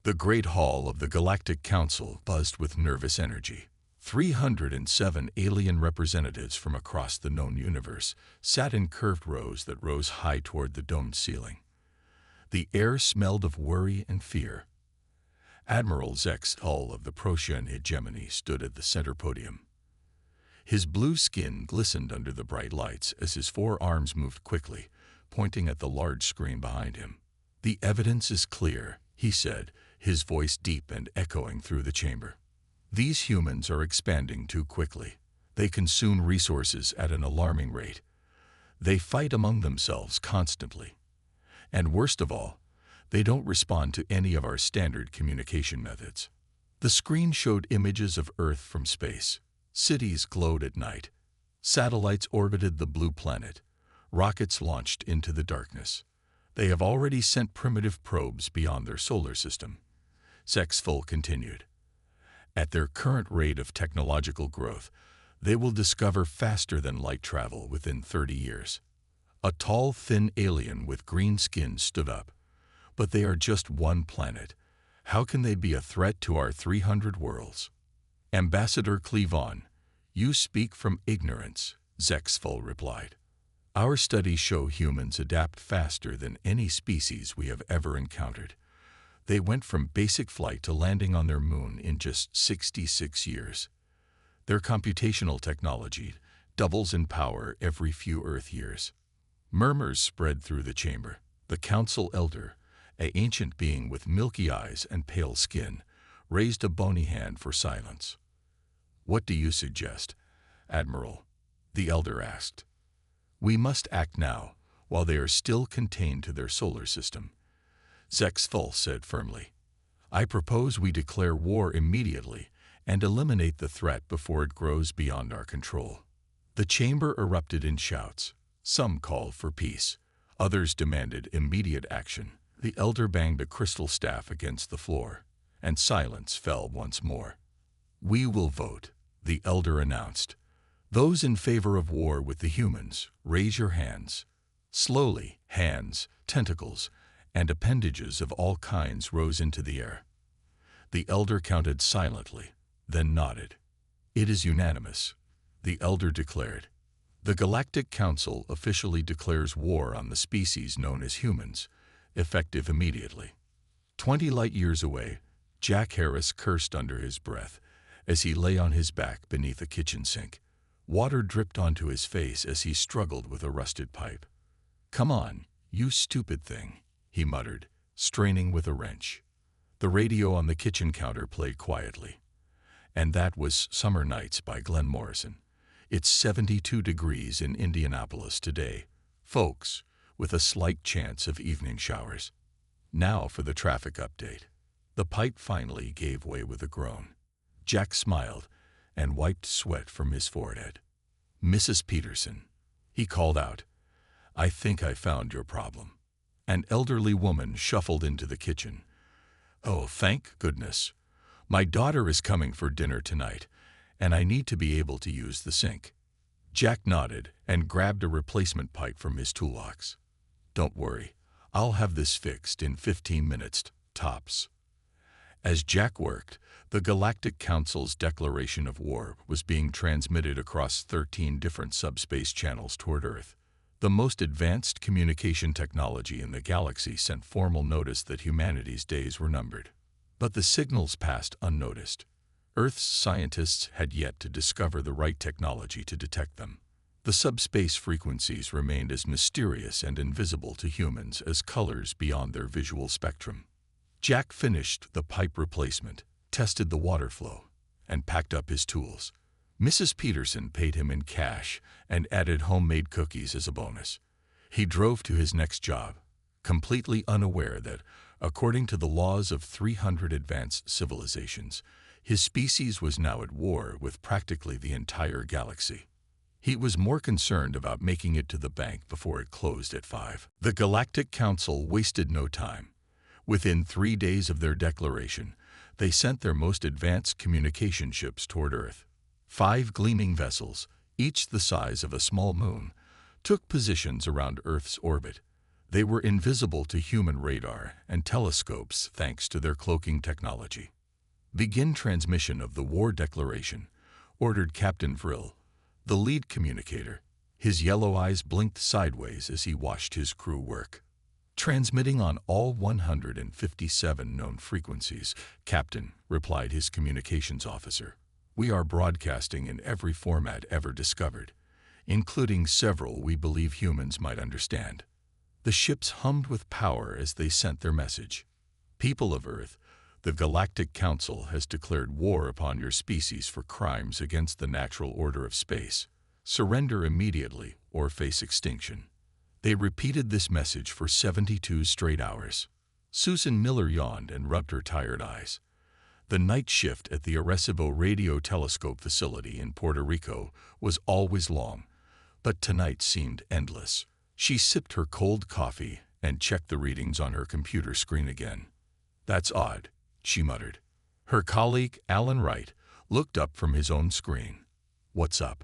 The great hall of the Galactic Council buzzed with nervous energy. 307 alien representatives from across the known universe sat in curved rows that rose high toward the domed ceiling. The air smelled of worry and fear. Admiral Zex Hull of the Procyon hegemony stood at the center podium. His blue skin glistened under the bright lights as his four arms moved quickly, pointing at the large screen behind him. "The evidence is clear," he said, his voice deep and echoing through the chamber. "These humans are expanding too quickly. They consume resources at an alarming rate. They fight among themselves constantly. And worst of all, they don't respond to any of our standard communication methods." The screen showed images of Earth from space. Cities glowed at night. Satellites orbited the blue planet. Rockets launched into the darkness. "They have already sent primitive probes beyond their solar system," Zexful continued. "At their current rate of technological growth, they will discover faster than light travel within 30 years. A tall, thin alien with green skin stood up. "But they are just one planet. How can they be a threat to our 300 worlds?" "Ambassador Cleavon, you speak from ignorance," Zexful replied. "Our studies show humans adapt faster than any species we have ever encountered. They went from basic flight to landing on their moon in just 66 years. Their computational technology doubles in power every few Earth years." Murmurs spread through the chamber. The council elder, an ancient being with milky eyes and pale skin, raised a bony hand for silence. "What do you suggest, Admiral?" the elder asked. "We must act now, while they are still contained to their solar system," Zexful said firmly. "I propose we declare war immediately and eliminate the threat before it grows beyond our control." The chamber erupted in shouts. Some called for peace. Others demanded immediate action. The elder banged a crystal staff against the floor, and silence fell once more. "We will vote," the elder announced. "Those in favor of war with the humans, raise your hands." Slowly, hands, tentacles, and appendages of all kinds rose into the air. The elder counted silently, then nodded. "It is unanimous," the elder declared. "The Galactic Council officially declares war on the species known as humans, effective immediately." 20 light-years away, Jack Harris cursed under his breath as he lay on his back beneath a kitchen sink. Water dripped onto his face as he struggled with a rusted pipe. "Come on, you stupid thing," he muttered, straining with a wrench. The radio on the kitchen counter played quietly. And that was Summer Nights by Glenn Morrison. "It's 72 degrees in Indianapolis today, folks, with a slight chance of evening showers." Now for the traffic update. The pipe finally gave way with a groan. Jack smiled and wiped sweat from his forehead. "Mrs. Peterson," he called out, "I think I found your problem." An elderly woman shuffled into the kitchen. "Oh, thank goodness. My daughter is coming for dinner tonight, and I need to be able to use the sink." Jack nodded and grabbed a replacement pipe from his toolbox. "Don't worry, I'll have this fixed in 15 minutes, tops." As Jack worked, the Galactic Council's declaration of war was being transmitted across 13 different subspace channels toward Earth. The most advanced communication technology in the galaxy sent formal notice that humanity's days were numbered. But the signals passed unnoticed. Earth's scientists had yet to discover the right technology to detect them. The subspace frequencies remained as mysterious and invisible to humans as colors beyond their visual spectrum. Jack finished the pipe replacement, tested the water flow, and packed up his tools. Mrs. Peterson paid him in cash and added homemade cookies as a bonus. He drove to his next job, completely unaware that, according to the laws of 300 advanced civilizations, his species was now at war with practically the entire galaxy. He was more concerned about making it to the bank before it closed at 5. The Galactic Council wasted no time. Within 3 days of their declaration, they sent their most advanced communication ships toward Earth. 5 gleaming vessels, each the size of a small moon, took positions around Earth's orbit. They were invisible to human radar and telescopes thanks to their cloaking technology. "Begin transmission of the war declaration," ordered Captain Vril, the lead communicator. His yellow eyes blinked sideways as he watched his crew work. "Transmitting on all 157 known frequencies," Captain, replied his communications officer. "We are broadcasting in every format ever discovered, including several we believe humans might understand." The ships hummed with power as they sent their message. "People of Earth, the Galactic Council has declared war upon your species for crimes against the natural order of space. Surrender immediately or face extinction." They repeated this message for 72 straight hours. Susan Miller yawned and rubbed her tired eyes. The night shift at the Arecibo Radio Telescope facility in Puerto Rico was always long, but tonight seemed endless. She sipped her cold coffee and checked the readings on her computer screen again. "That's odd," she muttered. Her colleague, Alan Wright, looked up from his own screen. "What's up?"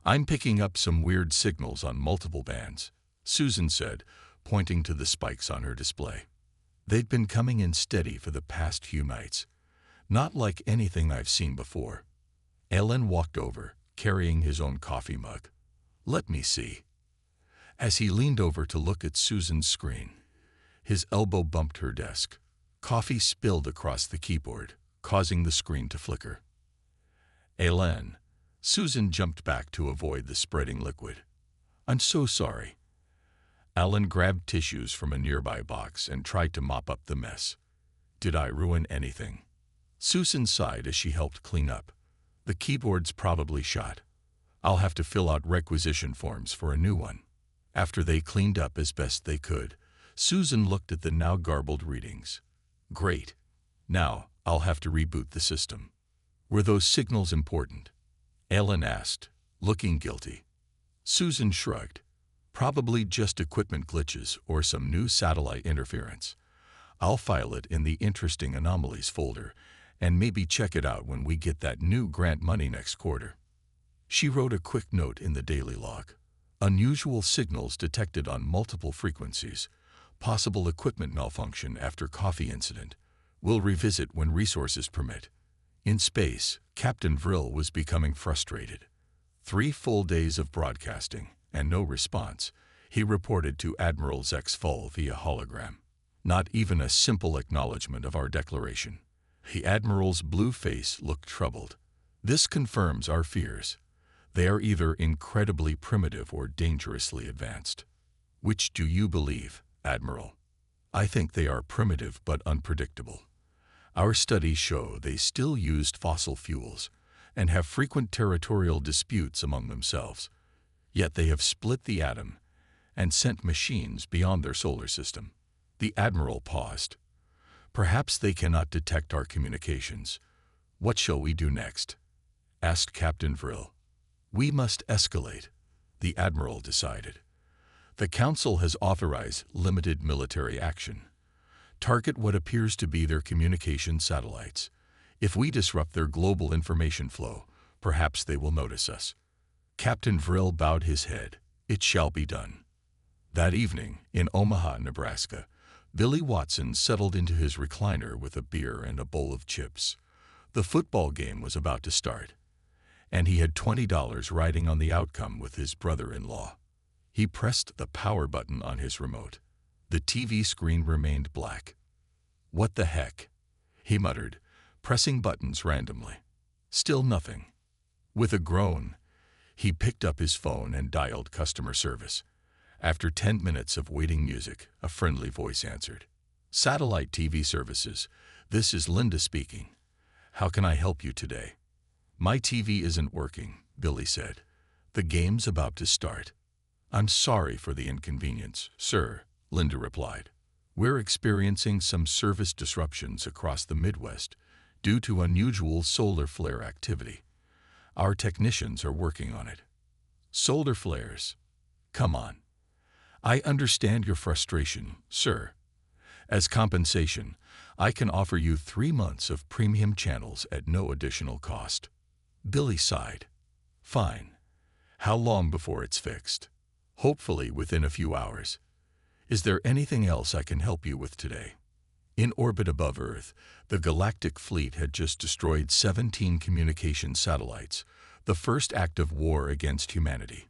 "I'm picking up some weird signals on multiple bands," Susan said, pointing to the spikes on her display. "They'd been coming in steady for the past few nights. Not like anything I've seen before." Alan walked over, carrying his own coffee mug. "Let me see." As he leaned over to look at Susan's screen, his elbow bumped her desk. Coffee spilled across the keyboard, causing the screen to flicker. "Alan," Susan jumped back to avoid the spreading liquid. "I'm so sorry." Alan grabbed tissues from a nearby box and tried to mop up the mess. "Did I ruin anything?" Susan sighed as she helped clean up. "The keyboard's probably shot. I'll have to fill out requisition forms for a new one." After they cleaned up as best they could, Susan looked at the now garbled readings. "Great. Now I'll have to reboot the system." "Were those signals important?" Alan asked, looking guilty. Susan shrugged. "Probably just equipment glitches or some new satellite interference. I'll file it in the Interesting Anomalies folder and maybe check it out when we get that new grant money next quarter." She wrote a quick note in the daily log. "Unusual signals detected on multiple frequencies. Possible equipment malfunction after coffee incident. We'll revisit when resources permit." In space, Captain Vril was becoming frustrated. 3 full days of broadcasting and no response, he reported to Admiral Zexful via hologram. "Not even a simple acknowledgement of our declaration." The Admiral's blue face looked troubled. "This confirms our fears. They are either incredibly primitive or dangerously advanced." "Which do you believe, Admiral?" "I think they are primitive but unpredictable. Our studies show they still used fossil fuels and have frequent territorial disputes among themselves. Yet they have split the atom and sent machines beyond their solar system." The Admiral paused. "Perhaps they cannot detect our communications. What shall we do next?" asked Captain Vril. "We must escalate," the Admiral decided. "The Council has authorized limited military action. Target what appears to be their communication satellites. If we disrupt their global information flow, perhaps they will notice us." Captain Vril bowed his head. "It shall be done." That evening, in Omaha, Nebraska, Billy Watson settled into his recliner with a beer and a bowl of chips. The football game was about to start, and he had $20 riding on the outcome with his brother-in-law. He pressed the power button on his remote. The TV screen remained black. "What the heck?" he muttered, pressing buttons randomly. Still nothing. With a groan, he picked up his phone and dialed customer service. After 10 minutes of waiting music, a friendly voice answered. "Satellite TV services. This is Linda speaking. How can I help you today?" "My TV isn't working," Billy said. "The game's about to start." "I'm sorry for the inconvenience, sir," Linda replied. "We're experiencing some service disruptions across the Midwest due to unusual solar flare activity. Our technicians are working on it." "Solar flares? Come on. I understand your frustration, sir. As compensation, I can offer you 3 months of premium channels at no additional cost." Billy sighed. "Fine. How long before it's fixed?" "Hopefully within a few hours. Is there anything else I can help you with today? In orbit above Earth, the Galactic Fleet had just destroyed 17 communication satellites, the first act of war against humanity.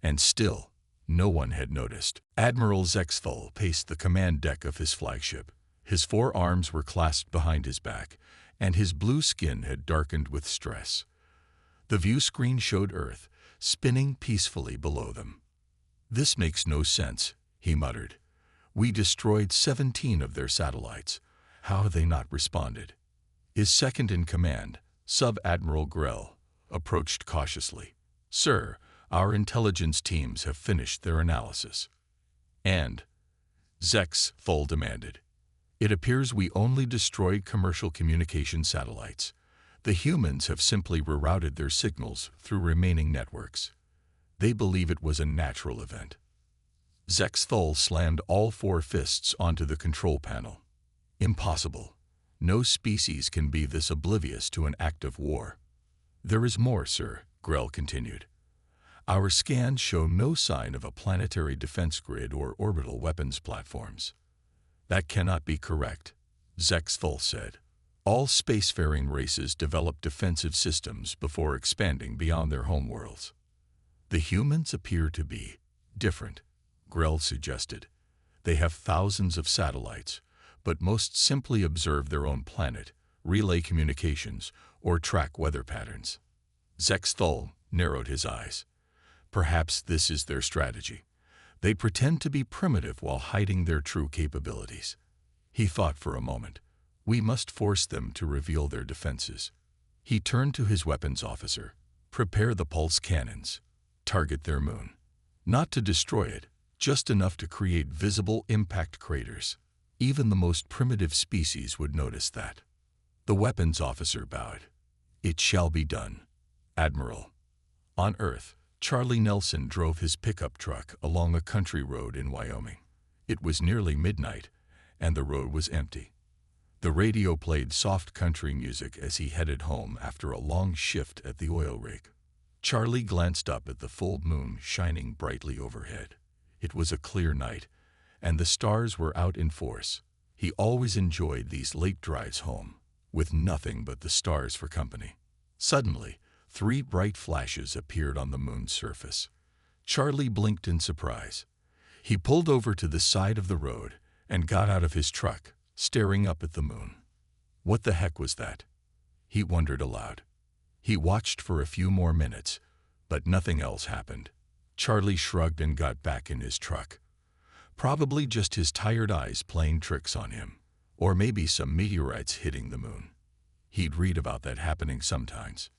And still, no one had noticed. Admiral Zexthul paced the command deck of his flagship. His forearms were clasped behind his back, and his blue skin had darkened with stress. The view screen showed Earth, spinning peacefully below them. "This makes no sense," he muttered. "We destroyed 17 of their satellites. How have they not responded?" His second-in-command, Sub-Admiral Grell, approached cautiously. "Sir, our intelligence teams have finished their analysis." "And?" Zexthul demanded. "It appears we only destroyed commercial communication satellites. The humans have simply rerouted their signals through remaining networks. They believe it was a natural event." Zexthul slammed all four fists onto the control panel. "Impossible. No species can be this oblivious to an act of war." "There is more, sir," Grell continued. "Our scans show no sign of a planetary defense grid or orbital weapons platforms." "That cannot be correct," Zexthul said. "All spacefaring races develop defensive systems before expanding beyond their homeworlds." "The humans appear to be different," Grell suggested. "They have thousands of satellites, but most simply observe their own planet, relay communications, or track weather patterns." Zexthul narrowed his eyes. "Perhaps this is their strategy. They pretend to be primitive while hiding their true capabilities." He thought for a moment. "We must force them to reveal their defenses." He turned to his weapons officer. "Prepare the pulse cannons. Target their moon. Not to destroy it, just enough to create visible impact craters. Even the most primitive species would notice that." The weapons officer bowed. "It shall be done, Admiral." On Earth, Charlie Nelson drove his pickup truck along a country road in Wyoming. It was nearly midnight, and the road was empty. The radio played soft country music as he headed home after a long shift at the oil rig. Charlie glanced up at the full moon shining brightly overhead. It was a clear night, and the stars were out in force. He always enjoyed these late drives home, with nothing but the stars for company. Suddenly, 3 bright flashes appeared on the moon's surface. Charlie blinked in surprise. He pulled over to the side of the road and got out of his truck, staring up at the moon. What the heck was that? He wondered aloud. He watched for a few more minutes, but nothing else happened. Charlie shrugged and got back in his truck. Probably just his tired eyes playing tricks on him, or maybe some meteorites hitting the moon. He'd read about that happening sometimes.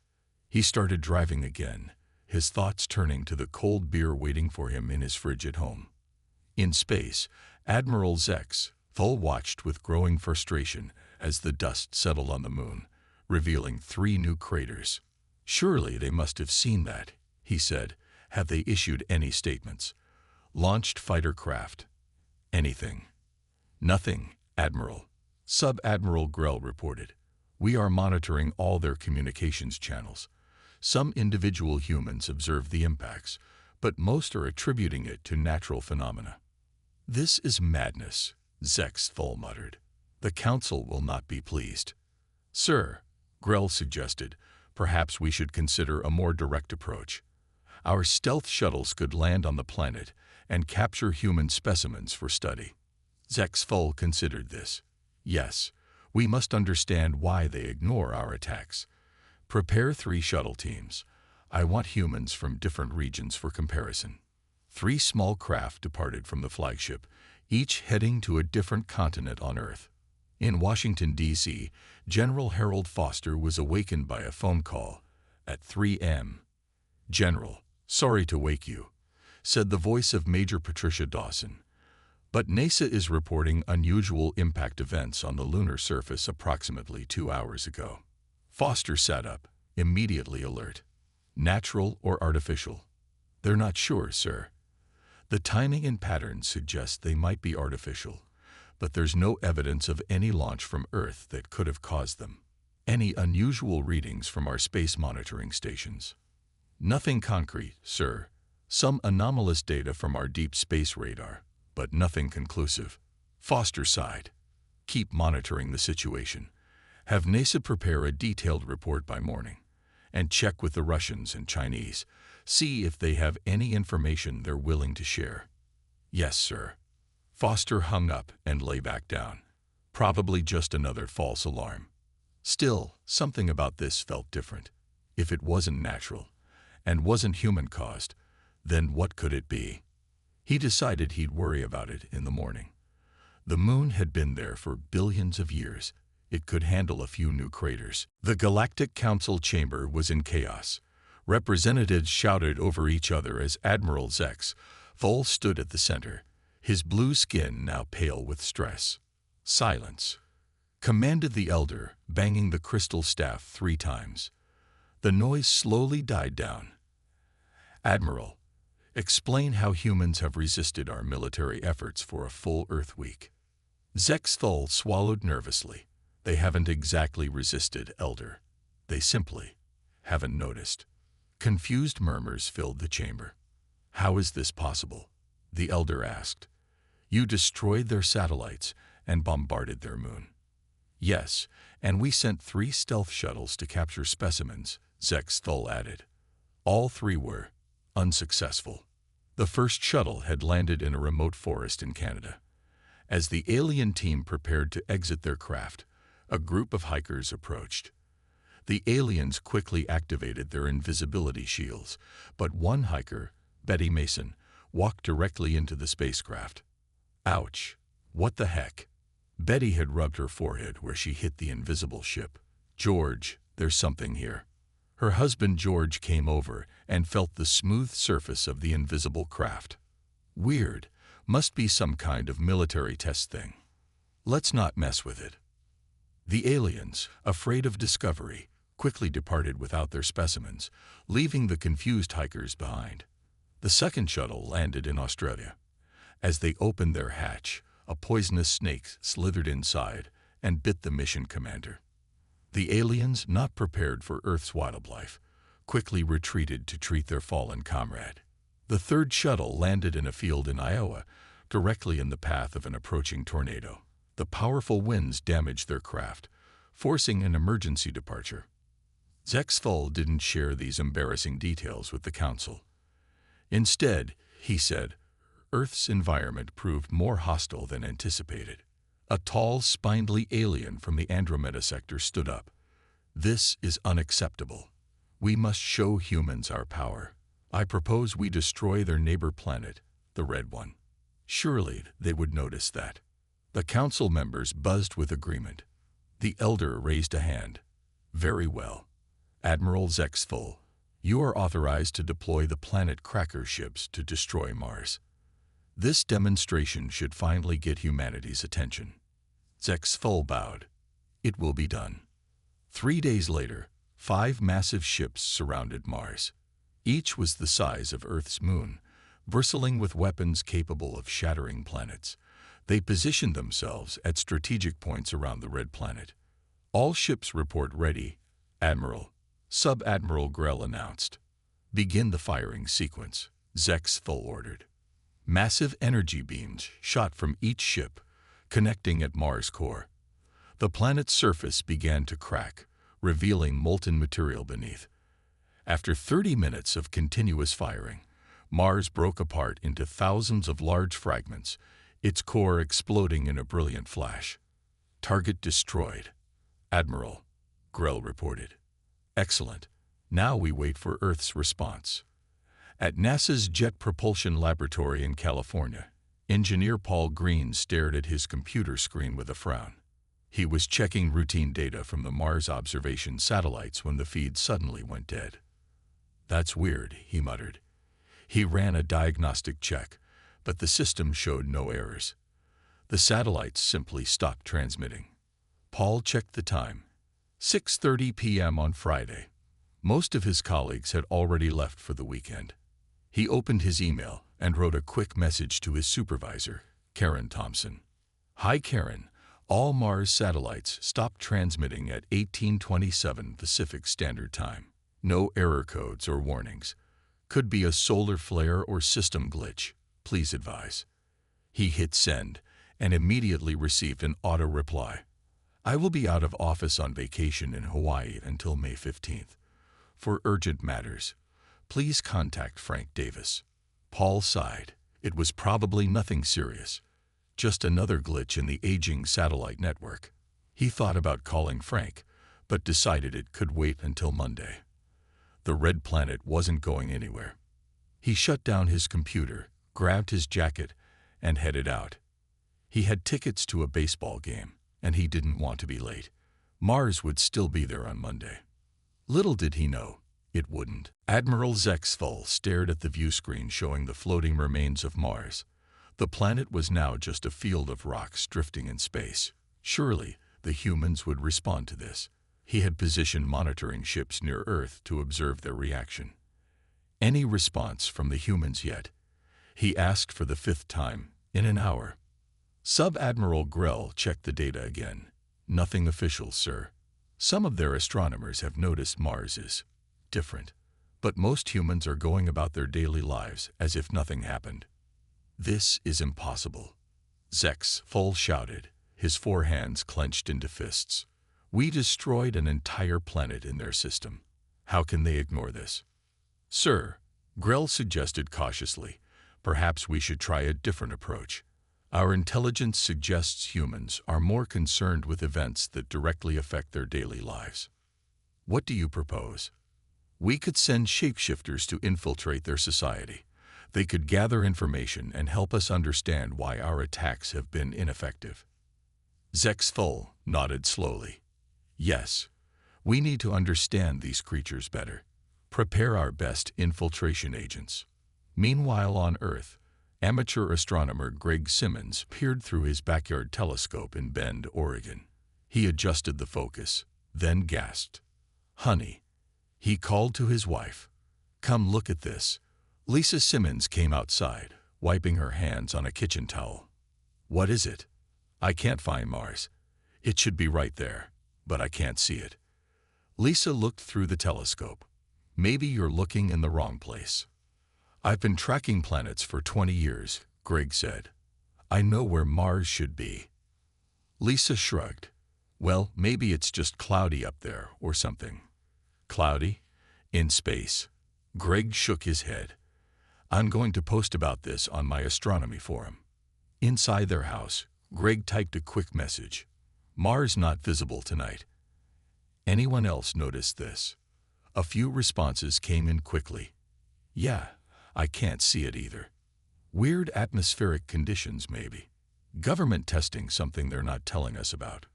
He started driving again, his thoughts turning to the cold beer waiting for him in his fridge at home. In space, Admiral Zexthul watched with growing frustration as the dust settled on the moon, revealing 3 new craters. "Surely they must have seen that," he said. "Have they issued any statements? Launched fighter craft? Anything?" "Nothing, Admiral," Sub-Admiral Grell reported. "We are monitoring all their communications channels. Some individual humans observe the impacts, but most are attributing it to natural phenomena." "This is madness," Zexthul muttered. "The Council will not be pleased." "Sir," Grell suggested, "perhaps we should consider a more direct approach. Our stealth shuttles could land on the planet and capture human specimens for study." Zexthul considered this. "Yes, we must understand why they ignore our attacks. Prepare 3 shuttle teams. I want humans from different regions for comparison." 3 small craft departed from the flagship, each heading to a different continent on Earth. In Washington, D.C., General Harold Foster was awakened by a phone call at 3 a.m. "General, sorry to wake you," said the voice of Major Patricia Dawson. "But NASA is reporting unusual impact events on the lunar surface approximately 2 hours ago." Foster sat up, immediately alert. "Natural or artificial?" "They're not sure, sir. The timing and patterns suggest they might be artificial, but there's no evidence of any launch from Earth that could have caused them." "Any unusual readings from our space monitoring stations?" "Nothing concrete, sir. Some anomalous data from our deep space radar. but nothing conclusive. Foster sighed. Keep monitoring the situation. Have NASA prepare a detailed report by morning. And check with the Russians and Chinese. See if they have any information they're willing to share. Yes, sir. Foster hung up and lay back down. Probably just another false alarm. Still, something about this felt different. If it wasn't natural, and wasn't human-caused, then what could it be? He decided he'd worry about it in the morning. The moon had been there for billions of years. It could handle a few new craters. The Galactic Council chamber was in chaos. Representatives shouted over each other as Admiral Zex Thol stood at the center, his blue skin now pale with stress. Silence, commanded the elder, banging the crystal staff 3 times. The noise slowly died down. Admiral, explain how humans have resisted our military efforts for a full Earth week. Zex Thol swallowed nervously. They haven't exactly resisted, Elder. They simply haven't noticed. Confused murmurs filled the chamber. How is this possible? The Elder asked. You destroyed their satellites and bombarded their moon. Yes, and we sent 3 stealth shuttles to capture specimens, Zex Thol added. All 3 were unsuccessful. The first shuttle had landed in a remote forest in Canada. As the alien team prepared to exit their craft, a group of hikers approached. The aliens quickly activated their invisibility shields, but one hiker, Betty Mason, walked directly into the spacecraft. Ouch! What the heck? Betty had rubbed her forehead where she hit the invisible ship. George, there's something here. Her husband George came over and felt the smooth surface of the invisible craft. Weird. Must be some kind of military test thing. Let's not mess with it. The aliens, afraid of discovery, quickly departed without their specimens, leaving the confused hikers behind. The second shuttle landed in Australia. As they opened their hatch, a poisonous snake slithered inside and bit the mission commander. The aliens, not prepared for Earth's wildlife, quickly retreated to treat their fallen comrade. The third shuttle landed in a field in Iowa, directly in the path of an approaching tornado. The powerful winds damaged their craft, forcing an emergency departure. Zex Thol didn't share these embarrassing details with the Council. Instead, he said, Earth's environment proved more hostile than anticipated. A tall, spindly alien from the Andromeda sector stood up. This is unacceptable. We must show humans our power. I propose we destroy their neighbor planet, the Red One. Surely they would notice that. The council members buzzed with agreement. The elder raised a hand. Very well. Admiral Zex Thol, you are authorized to deploy the Planet Cracker ships to destroy Mars. This demonstration should finally get humanity's attention. Zex Thol bowed. It will be done. 3 days later, 5 massive ships surrounded Mars. Each was the size of Earth's moon, bristling with weapons capable of shattering planets. They positioned themselves at strategic points around the Red Planet. All ships report ready, Admiral. Sub-Admiral Grell announced. Begin the firing sequence, Zex Thol ordered. Massive energy beams shot from each ship, connecting at Mars' core. The planet's surface began to crack, revealing molten material beneath. After 30 minutes of continuous firing, Mars broke apart into thousands of large fragments, its core exploding in a brilliant flash. Target destroyed, Admiral, Grell reported. Excellent. Now we wait for Earth's response. At NASA's Jet Propulsion Laboratory in California, Engineer Paul Green stared at his computer screen with a frown. He was checking routine data from the Mars observation satellites when the feed suddenly went dead. That's weird, he muttered. He ran a diagnostic check, but the system showed no errors. The satellites simply stopped transmitting. Paul checked the time. 6:30 p.m. on Friday. Most of his colleagues had already left for the weekend. He opened his email and wrote a quick message to his supervisor, Karen Thompson. Hi Karen, all Mars satellites stopped transmitting at 1827 Pacific Standard Time. No error codes or warnings. Could be a solar flare or system glitch. Please advise. He hit send and immediately received an auto reply. I will be out of office on vacation in Hawaii until May 15th. For urgent matters, please contact Frank Davis. Paul sighed. It was probably nothing serious, just another glitch in the aging satellite network. He thought about calling Frank, but decided it could wait until Monday. The red planet wasn't going anywhere. He shut down his computer, grabbed his jacket, and headed out. He had tickets to a baseball game, and he didn't want to be late. Mars would still be there on Monday. Little did he know, it wouldn't. Admiral Zexful stared at the view screen showing the floating remains of Mars. The planet was now just a field of rocks drifting in space. Surely, the humans would respond to this. He had positioned monitoring ships near Earth to observe their reaction. Any response from the humans yet? He asked for the 5th time, in an hour. Sub-Admiral Grell checked the data again. Nothing official, sir. Some of their astronomers have noticed Mars is different, but most humans are going about their daily lives as if nothing happened. This is impossible. Zexful shouted, his 4 hands clenched into fists. We destroyed an entire planet in their system. How can they ignore this? Sir, Grell suggested cautiously, perhaps we should try a different approach. Our intelligence suggests humans are more concerned with events that directly affect their daily lives. What do you propose? We could send shapeshifters to infiltrate their society. They could gather information and help us understand why our attacks have been ineffective. Zexful nodded slowly. Yes, we need to understand these creatures better. Prepare our best infiltration agents. Meanwhile on Earth, amateur astronomer Greg Simmons peered through his backyard telescope in Bend, Oregon. He adjusted the focus, then gasped. Honey, he called to his wife. Come look at this. Lisa Simmons came outside, wiping her hands on a kitchen towel. What is it? I can't find Mars. It should be right there, but I can't see it. Lisa looked through the telescope. Maybe you're looking in the wrong place. I've been tracking planets for 20 years, Greg said. I know where Mars should be. Lisa shrugged. Well, maybe it's just cloudy up there or something. Cloudy? In space? Greg shook his head. I'm going to post about this on my astronomy forum. Inside their house, Greg typed a quick message. Mars not visible tonight. Anyone else noticed this? A few responses came in quickly. Yeah, I can't see it either. Weird atmospheric conditions, maybe. Government testing something they're not telling us about.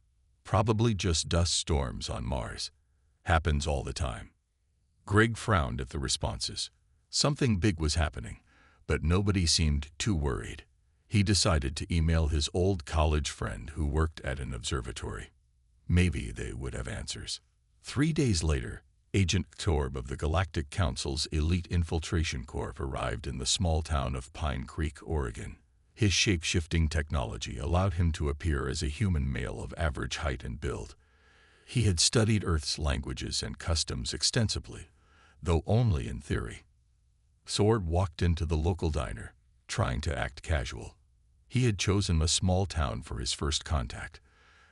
Probably just dust storms on Mars. Happens all the time. Greg frowned at the responses. Something big was happening, but nobody seemed too worried. He decided to email his old college friend who worked at an observatory. Maybe they would have answers. 3 days later, Agent Torb of the Galactic Council's Elite Infiltration Corps arrived in the small town of Pine Creek, Oregon. His shape-shifting technology allowed him to appear as a human male of average height and build. He had studied Earth's languages and customs extensively, though only in theory. Sword walked into the local diner, trying to act casual. He had chosen a small town for his first contact,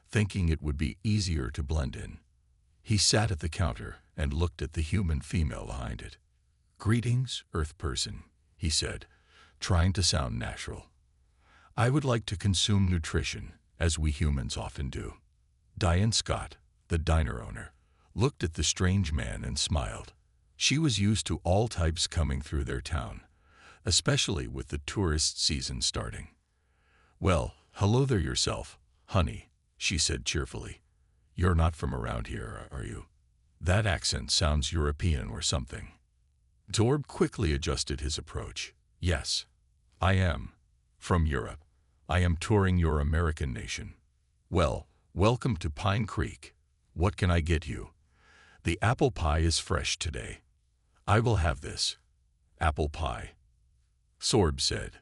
thinking it would be easier to blend in. He sat at the counter and looked at the human female behind it. Greetings, Earth person, he said, trying to sound natural. I would like to consume nutrition, as we humans often do. Diane Scott, the diner owner, looked at the strange man and smiled. She was used to all types coming through their town, especially with the tourist season starting. Well, hello there yourself, honey, she said cheerfully. You're not from around here, are you? That accent sounds European or something. Torb quickly adjusted his approach. Yes, I am. From Europe. I am touring your American nation. Well, welcome to Pine Creek. What can I get you? The apple pie is fresh today. I will have this. Apple pie. Sorb said.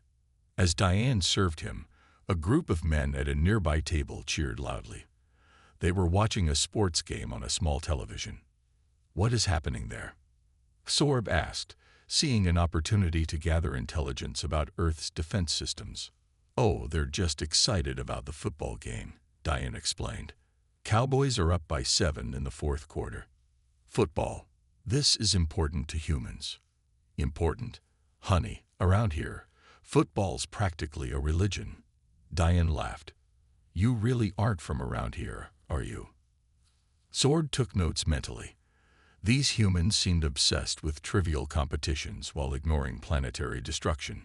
As Diane served him, a group of men at a nearby table cheered loudly. They were watching a sports game on a small television. What is happening there? Sorb asked, seeing an opportunity to gather intelligence about Earth's defense systems. Oh, they're just excited about the football game, Diane explained. Cowboys are up by 7 in the fourth quarter. Football. This is important to humans. Important? Honey, around here, football's practically a religion. Diane laughed. You really aren't from around here, are you? Sword took notes mentally. These humans seemed obsessed with trivial competitions while ignoring planetary destruction.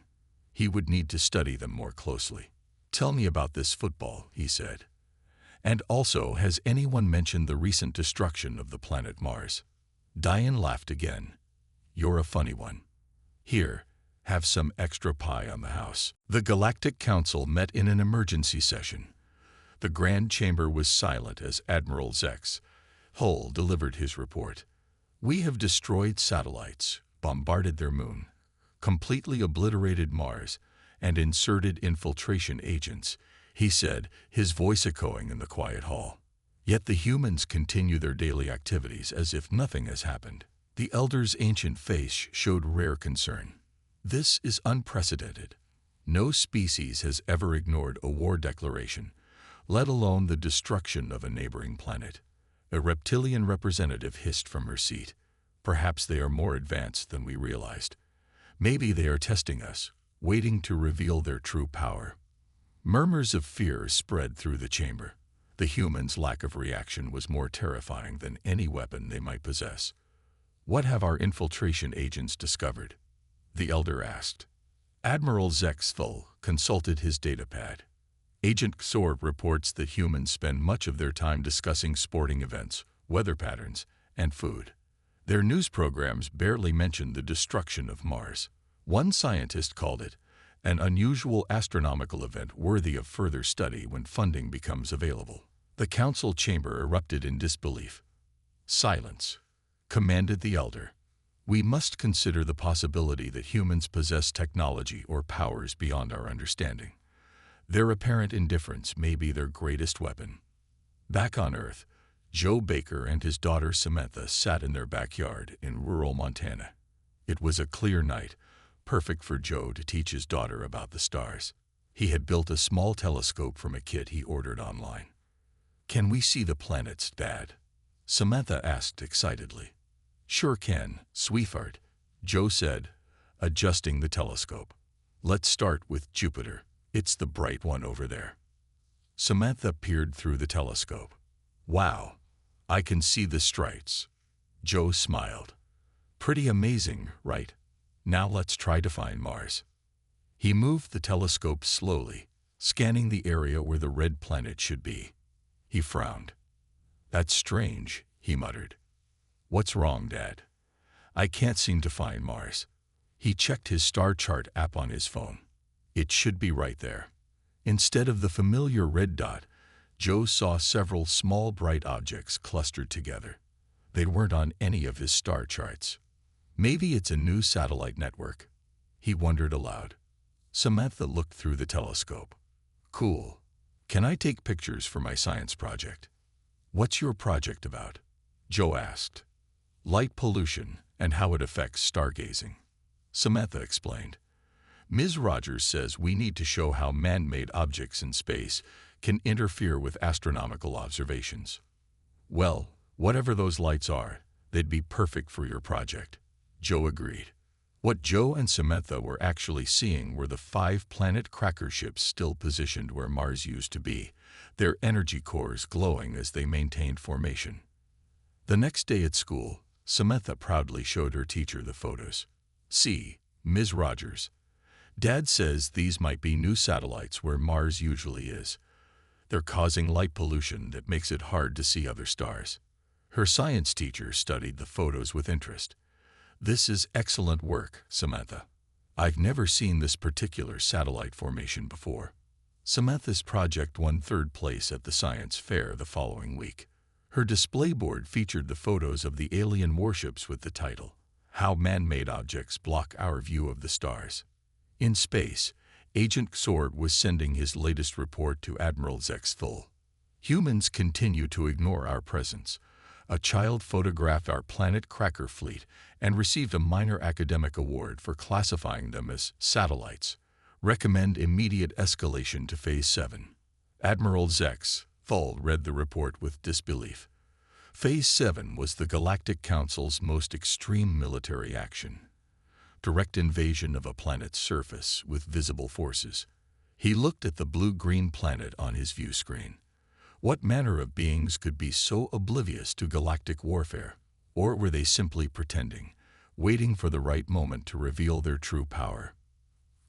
He would need to study them more closely. Tell me about this football, he said. And also, has anyone mentioned the recent destruction of the planet Mars? Diane laughed again. You're a funny one. Here, have some extra pie on the house. The Galactic Council met in an emergency session. The Grand Chamber was silent as Admiral Zex Hull delivered his report. We have destroyed satellites, bombarded their moon, completely obliterated Mars, and inserted infiltration agents, he said, his voice echoing in the quiet hall. Yet the humans continue their daily activities as if nothing has happened. The Elder's ancient face showed rare concern. This is unprecedented. No species has ever ignored a war declaration, let alone the destruction of a neighboring planet. A reptilian representative hissed from her seat. Perhaps they are more advanced than we realized. Maybe they are testing us, waiting to reveal their true power. Murmurs of fear spread through the chamber. The humans' lack of reaction was more terrifying than any weapon they might possess. What have our infiltration agents discovered? The Elder asked. Admiral Zex Hull consulted his datapad. Agent Xorb reports that humans spend much of their time discussing sporting events, weather patterns, and food. Their news programs barely mention the destruction of Mars. One scientist called it an unusual astronomical event worthy of further study when funding becomes available. The council chamber erupted in disbelief. Silence, commanded the Elder. We must consider the possibility that humans possess technology or powers beyond our understanding. Their apparent indifference may be their greatest weapon. Back on Earth, Joe Baker and his daughter Samantha sat in their backyard in rural Montana. It was a clear night, perfect for Joe to teach his daughter about the stars. He had built a small telescope from a kit he ordered online. Can we see the planets, Dad? Samantha asked excitedly. Sure can, sweetheart, Joe said, adjusting the telescope. Let's start with Jupiter. It's the bright one over there. Samantha peered through the telescope. Wow, I can see the stripes. Joe smiled. Pretty amazing, right? Now let's try to find Mars. He moved the telescope slowly, scanning the area where the red planet should be. He frowned. That's strange, he muttered. What's wrong, Dad? I can't seem to find Mars. He checked his star chart app on his phone. It should be right there. Instead of the familiar red dot, Joe saw several small bright objects clustered together. They weren't on any of his star charts. Maybe it's a new satellite network. He wondered aloud. Samantha looked through the telescope. Cool. Can I take pictures for my science project? What's your project about? Joe asked. Light pollution and how it affects stargazing. Samantha explained. Ms. Rogers says we need to show how man-made objects in space can interfere with astronomical observations. Well, whatever those lights are, they'd be perfect for your project. Joe agreed. What Joe and Samantha were actually seeing were the 5 planet cracker ships still positioned where Mars used to be, their energy cores glowing as they maintained formation. The next day at school, Samantha proudly showed her teacher the photos. See, Ms. Rogers. Dad says these might be new satellites where Mars usually is. They're causing light pollution that makes it hard to see other stars. Her science teacher studied the photos with interest. This is excellent work, Samantha. I've never seen this particular satellite formation before. Samantha's project won 3rd place at the science fair the following week. Her display board featured the photos of the alien warships with the title, How Man-Made Objects Block Our View of the Stars. In space, Agent Xorb was sending his latest report to Admiral Zex Hull. Humans continue to ignore our presence. A child photographed our planet cracker fleet and received a minor academic award for classifying them as satellites, Recommend immediate escalation to Phase 7. Admiral Zex Thull read the report with disbelief. Phase 7 was the Galactic Council's most extreme military action. Direct invasion of a planet's surface with visible forces. He looked at the blue-green planet on his view screen. What manner of beings could be so oblivious to galactic warfare? Or were they simply pretending, waiting for the right moment to reveal their true power?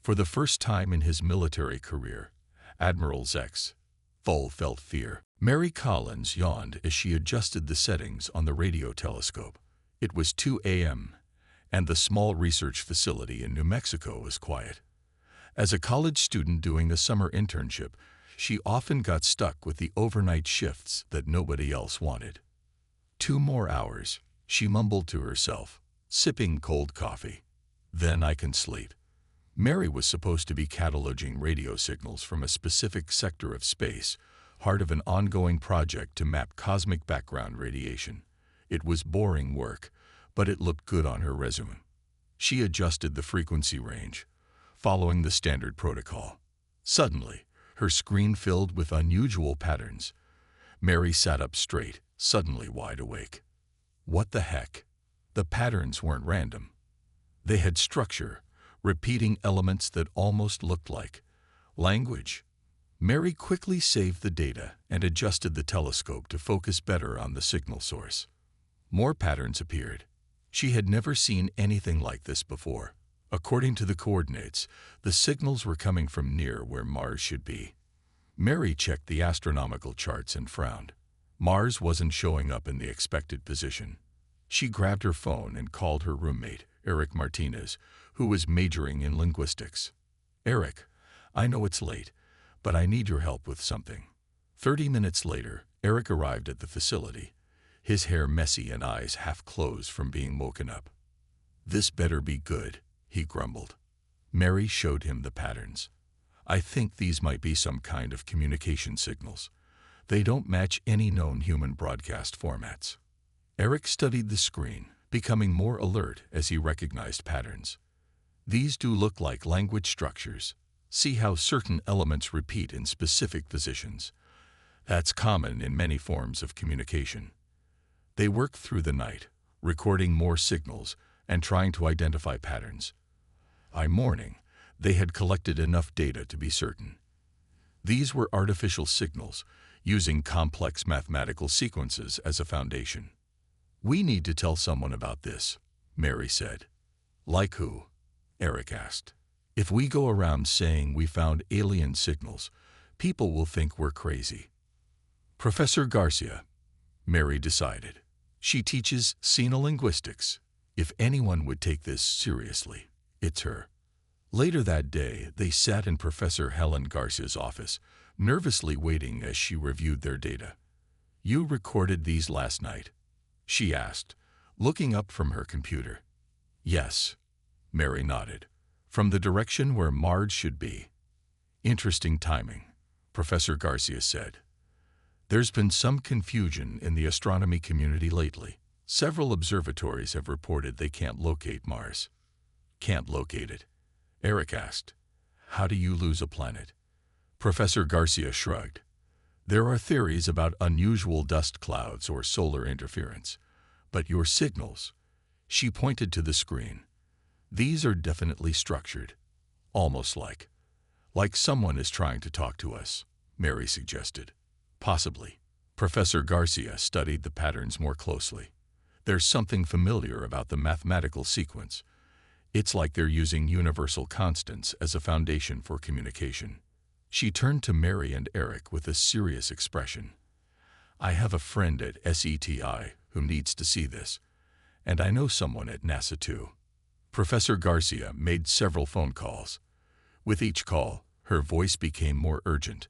For the first time in his military career, Admiral Zex Thull felt fear. Mary Collins yawned as she adjusted the settings on the radio telescope. It was 2 a.m., and the small research facility in New Mexico was quiet. As a college student doing a summer internship, she often got stuck with the overnight shifts that nobody else wanted. 2 more hours, she mumbled to herself, sipping cold coffee. Then I can sleep. Mary was supposed to be cataloging radio signals from a specific sector of space, part of an ongoing project to map cosmic background radiation. It was boring work, but it looked good on her resume. She adjusted the frequency range, following the standard protocol. Suddenly, her screen filled with unusual patterns. Mary sat up straight, suddenly wide awake. What the heck? The patterns weren't random. They had structure, repeating elements that almost looked like language. Mary quickly saved the data and adjusted the telescope to focus better on the signal source. More patterns appeared. She had never seen anything like this before. According to the coordinates, the signals were coming from near where Mars should be. Mary checked the astronomical charts and frowned. Mars wasn't showing up in the expected position. She grabbed her phone and called her roommate, Eric Martinez, who was majoring in linguistics. Eric, I know it's late, but I need your help with something. 30 minutes later, Eric arrived at the facility, his hair messy and eyes half closed from being woken up. This better be good, he grumbled. Mary showed him the patterns. I think these might be some kind of communication signals. They don't match any known human broadcast formats. Eric studied the screen, becoming more alert as he recognized patterns. These do look like language structures. See how certain elements repeat in specific positions. That's common in many forms of communication. They work through the night, recording more signals and trying to identify patterns. By morning, they had collected enough data to be certain. These were artificial signals, using complex mathematical sequences as a foundation. We need to tell someone about this, Mary said. Like who? Eric asked. If we go around saying we found alien signals, people will think we're crazy. Professor Garcia, Mary decided. She teaches xenolinguistics. If anyone would take this seriously, it's her. Later that day, they sat in Professor Helen Garcia's office, nervously waiting as she reviewed their data. You recorded these last night? She asked, looking up from her computer. Yes, Mary nodded. From the direction where Mars should be. Interesting timing, Professor Garcia said. There's been some confusion in the astronomy community lately. Several observatories have reported they can't locate Mars. Can't locate it? Eric asked. How do you lose a planet? Professor Garcia shrugged. There are theories about unusual dust clouds or solar interference. But your signals, she pointed to the screen. These are definitely structured. Almost like someone is trying to talk to us, Mary suggested. Possibly. Professor Garcia studied the patterns more closely. There's something familiar about the mathematical sequence. It's like they're using universal constants as a foundation for communication. She turned to Mary and Eric with a serious expression. I have a friend at SETI who needs to see this, and I know someone at NASA too. Professor Garcia made several phone calls. With each call, her voice became more urgent.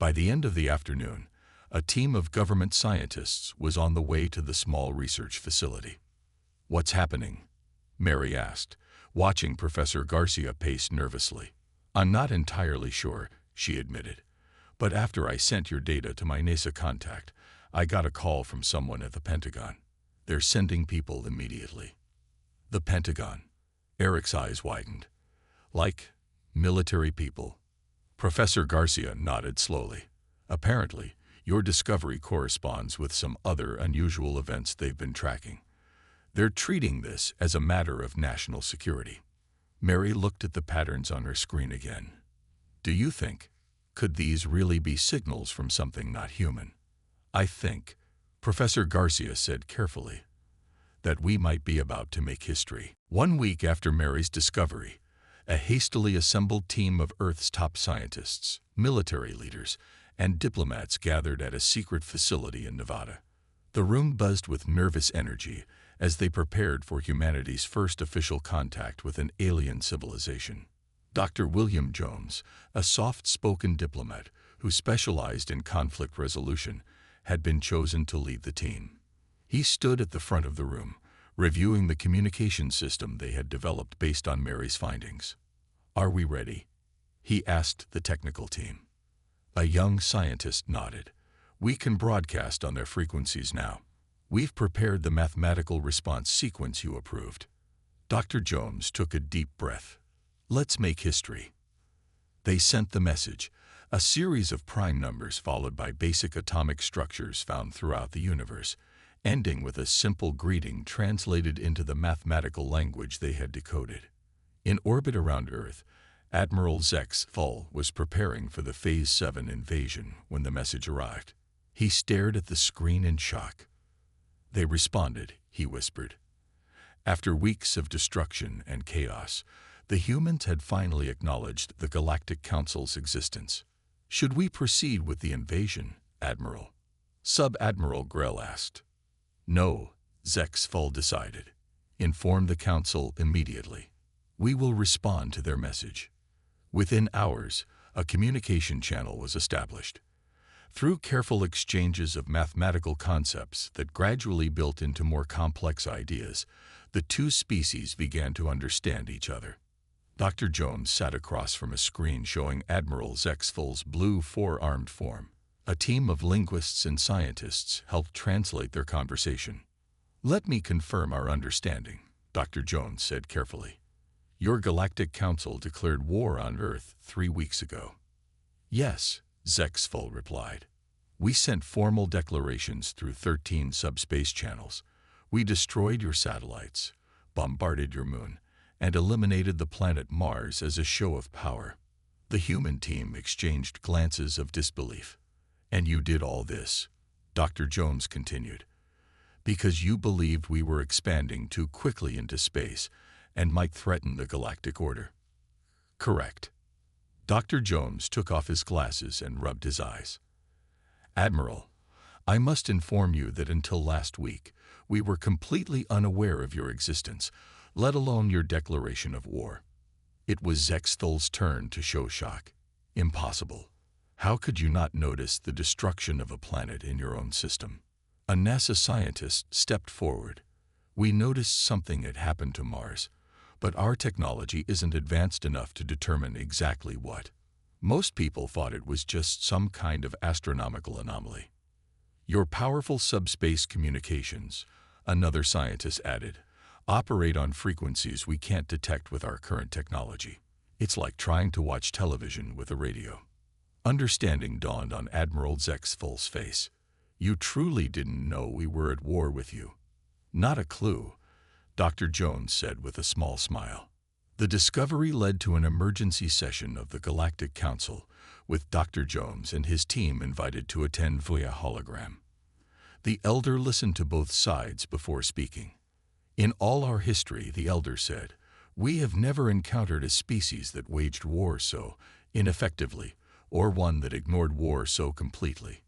By the end of the afternoon, a team of government scientists was on the way to the small research facility. What's happening? Mary asked, watching Professor Garcia pace nervously. I'm not entirely sure, she admitted. But after I sent your data to my NASA contact, I got a call from someone at the Pentagon. They're sending people immediately. The Pentagon. Eric's eyes widened. Like Military people. Professor Garcia nodded slowly. Apparently, your discovery corresponds with some other unusual events they've been tracking. They're treating this as a matter of national security. Mary looked at the patterns on her screen again. Do you think, could these really be signals from something not human? I think, Professor Garcia said carefully, that we might be about to make history. 1 week after Mary's discovery, a hastily assembled team of Earth's top scientists, military leaders, and diplomats gathered at a secret facility in Nevada. The room buzzed with nervous energy as they prepared for humanity's first official contact with an alien civilization. Dr. William Jones, a soft-spoken diplomat who specialized in conflict resolution, had been chosen to lead the team. He stood at the front of the room, reviewing the communication system they had developed based on Mary's findings. Are we ready? He asked the technical team. A young scientist nodded. We can broadcast on their frequencies now. We've prepared the mathematical response sequence you approved. Dr. Jones took a deep breath. Let's make history. They sent the message, a series of prime numbers followed by basic atomic structures found throughout the universe, ending with a simple greeting translated into the mathematical language they had decoded. In orbit around Earth, Admiral Zex Full was preparing for the Phase 7 invasion when the message arrived. He stared at the screen in shock. They responded, he whispered. After weeks of destruction and chaos, the humans had finally acknowledged the Galactic Council's existence. Should we proceed with the invasion, Admiral? Sub-Admiral Grell asked. No, Zex Full decided. Inform the Council immediately. We will respond to their message. Within hours, a communication channel was established. Through careful exchanges of mathematical concepts that gradually built into more complex ideas, the two species began to understand each other. Dr. Jones sat across from a screen showing Admiral Zex Full's blue four-armed form. A team of linguists and scientists helped translate their conversation. Let me confirm our understanding, Dr. Jones said carefully. Your Galactic Council declared war on Earth 3 weeks ago. Yes, Zex Full replied. We sent formal declarations through 13 subspace channels. We destroyed your satellites, bombarded your moon, and eliminated the planet Mars as a show of power. The human team exchanged glances of disbelief. And you did all this, Dr. Jones continued, because you believed we were expanding too quickly into space and might threaten the galactic order. Correct. Dr. Jones took off his glasses and rubbed his eyes. Admiral, I must inform you that until last week, we were completely unaware of your existence, let alone your declaration of war. It was Zex Full's turn to show shock. Impossible. How could you not notice the destruction of a planet in your own system? A NASA scientist stepped forward. We noticed something had happened to Mars, but our technology isn't advanced enough to determine exactly what. Most people thought it was just some kind of astronomical anomaly. Your powerful subspace communications, another scientist added, operate on frequencies we can't detect with our current technology. It's like trying to watch television with a radio. Understanding dawned on Admiral Zex Full's face. You truly didn't know we were at war with you. Not a clue, Dr. Jones said with a small smile. The discovery led to an emergency session of the Galactic Council, with Dr. Jones and his team invited to attend via hologram. The elder listened to both sides before speaking. In all our history, the elder said, we have never encountered a species that waged war so ineffectively, or one that ignored war so completely.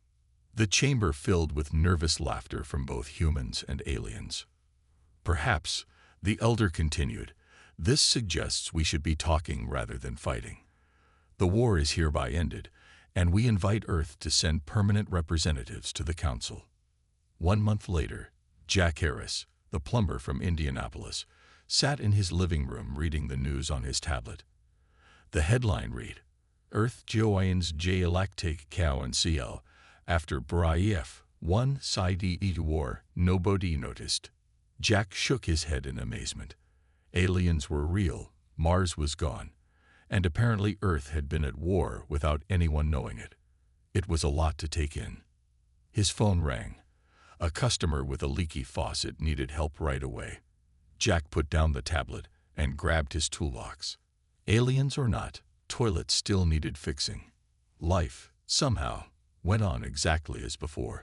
The chamber filled with nervous laughter from both humans and aliens. Perhaps, the elder continued, this suggests we should be talking rather than fighting. The war is hereby ended, and we invite Earth to send permanent representatives to the Council. 1 month later, Jack Harris, the plumber from Indianapolis, sat in his living room reading the news on his tablet. The headline read, Earth joins Galactic Cow and CL after Braif won Sci-Fi War, nobody noticed. Jack shook his head in amazement. Aliens were real, Mars was gone, and apparently Earth had been at war without anyone knowing it. It was a lot to take in. His phone rang. A customer with a leaky faucet needed help right away. Jack put down the tablet and grabbed his toolbox. Aliens or not, toilets still needed fixing. Life, somehow, went on exactly as before.